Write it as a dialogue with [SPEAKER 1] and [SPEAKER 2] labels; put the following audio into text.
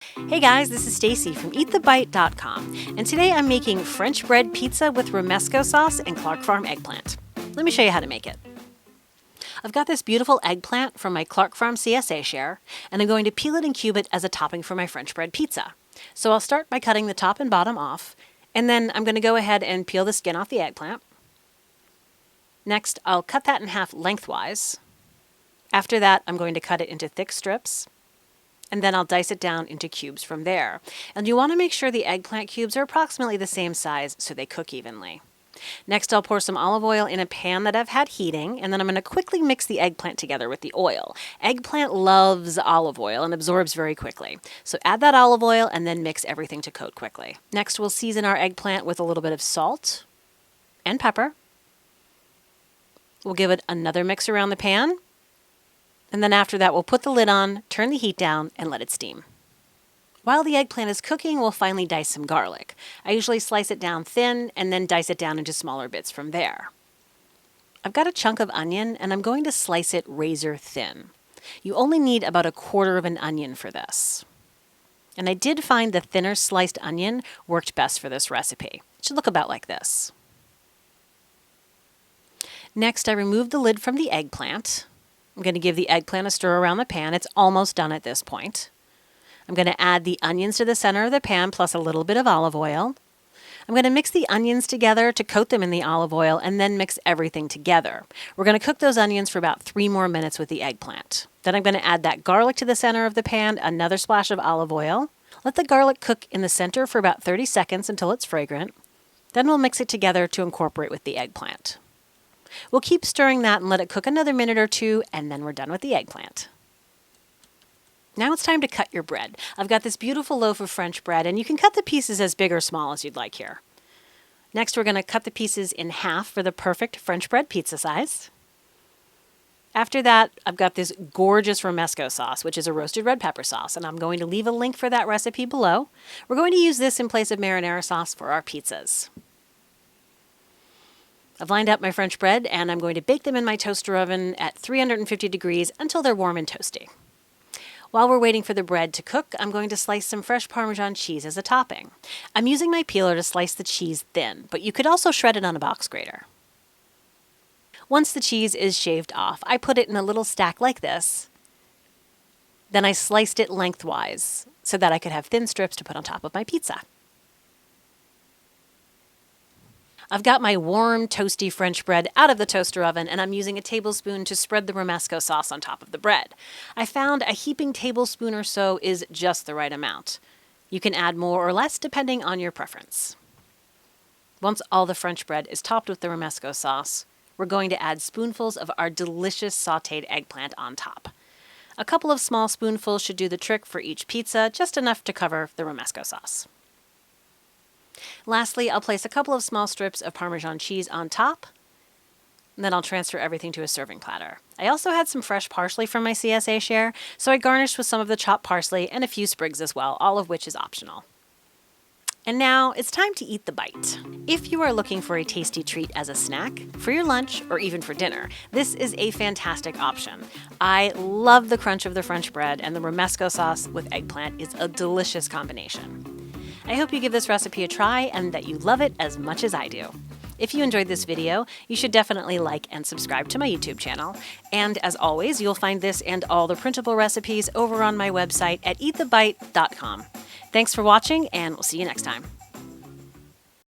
[SPEAKER 1] Hey guys, this is Stacy from EatTheBite.com, and today I'm making French bread pizza with Romesco sauce and Clark Farm eggplant. Let me show you how to make it. I've got this beautiful eggplant from my Clark Farm CSA share, and I'm going to peel it and cube it as a topping for my French bread pizza. So I'll start by cutting the top and bottom off, and then I'm going to go ahead and peel the skin off the eggplant. Next, I'll cut that in half lengthwise. After that, I'm going to cut it into thick strips, and then I'll dice it down into cubes from there. And you want to make sure the eggplant cubes are approximately the same size so they cook evenly. Next, I'll pour some olive oil in a pan that I've had heating, and then I'm going to quickly mix the eggplant together with the oil. Eggplant loves olive oil and absorbs very quickly. So add that olive oil and then mix everything to coat quickly. Next, we'll season our eggplant with a little bit of salt and pepper. We'll give it another mix around the pan. And then after that, we'll put the lid on, turn the heat down, and let it steam. While the eggplant is cooking, we'll finally dice some garlic. I usually slice it down thin and then dice it down into smaller bits from there. I've got a chunk of onion, and I'm going to slice it razor thin. You only need about 1/4 of an onion for this. And I did find the thinner sliced onion worked best for this recipe. It should look about like this. Next, I removed the lid from the eggplant. I'm going to give the eggplant a stir around the pan. It's almost done at this point. I'm going to add the onions to the center of the pan plus a little bit of olive oil. I'm going to mix the onions together to coat them in the olive oil and then mix everything together. We're going to cook those onions for about 3 more minutes with the eggplant. Then I'm going to add that garlic to the center of the pan, another splash of olive oil. Let the garlic cook in the center for about 30 seconds until it's fragrant. Then we'll mix it together to incorporate with the eggplant. We'll keep stirring that and let it cook another minute or two, and then we're done with the eggplant. Now it's time to cut your bread. I've got this beautiful loaf of French bread, and you can cut the pieces as big or small as you'd like here. Next, we're going to cut the pieces in half for the perfect French bread pizza size. After that, I've got this gorgeous Romesco sauce, which is a roasted red pepper sauce, and I'm going to leave a link for that recipe below. We're going to use this in place of marinara sauce for our pizzas. I've lined up my French bread, and I'm going to bake them in my toaster oven at 350 degrees until they're warm and toasty. While we're waiting for the bread to cook, I'm going to slice some fresh Parmesan cheese as a topping. I'm using my peeler to slice the cheese thin, but you could also shred it on a box grater. Once the cheese is shaved off, I put it in a little stack like this. Then I sliced it lengthwise so that I could have thin strips to put on top of my pizza. I've got my warm, toasty French bread out of the toaster oven, and I'm using a tablespoon to spread the Romesco sauce on top of the bread. I found a heaping tablespoon or so is just the right amount. You can add more or less depending on your preference. Once all the French bread is topped with the Romesco sauce, we're going to add spoonfuls of our delicious sautéed eggplant on top. A couple of small spoonfuls should do the trick for each pizza, just enough to cover the Romesco sauce. Lastly, I'll place a couple of small strips of Parmesan cheese on top, and then I'll transfer everything to a serving platter. I also had some fresh parsley from my CSA share, so I garnished with some of the chopped parsley and a few sprigs as well, all of which is optional. And now it's time to eat the bite. If you are looking for a tasty treat as a snack, for your lunch, or even for dinner, this is a fantastic option. I love the crunch of the French bread, and the Romesco sauce with eggplant is a delicious combination. I hope you give this recipe a try and that you love it as much as I do. If you enjoyed this video, you should definitely like and subscribe to my YouTube channel. And as always, you'll find this and all the printable recipes over on my website at EatTheBite.com. Thanks for watching, and we'll see you next time.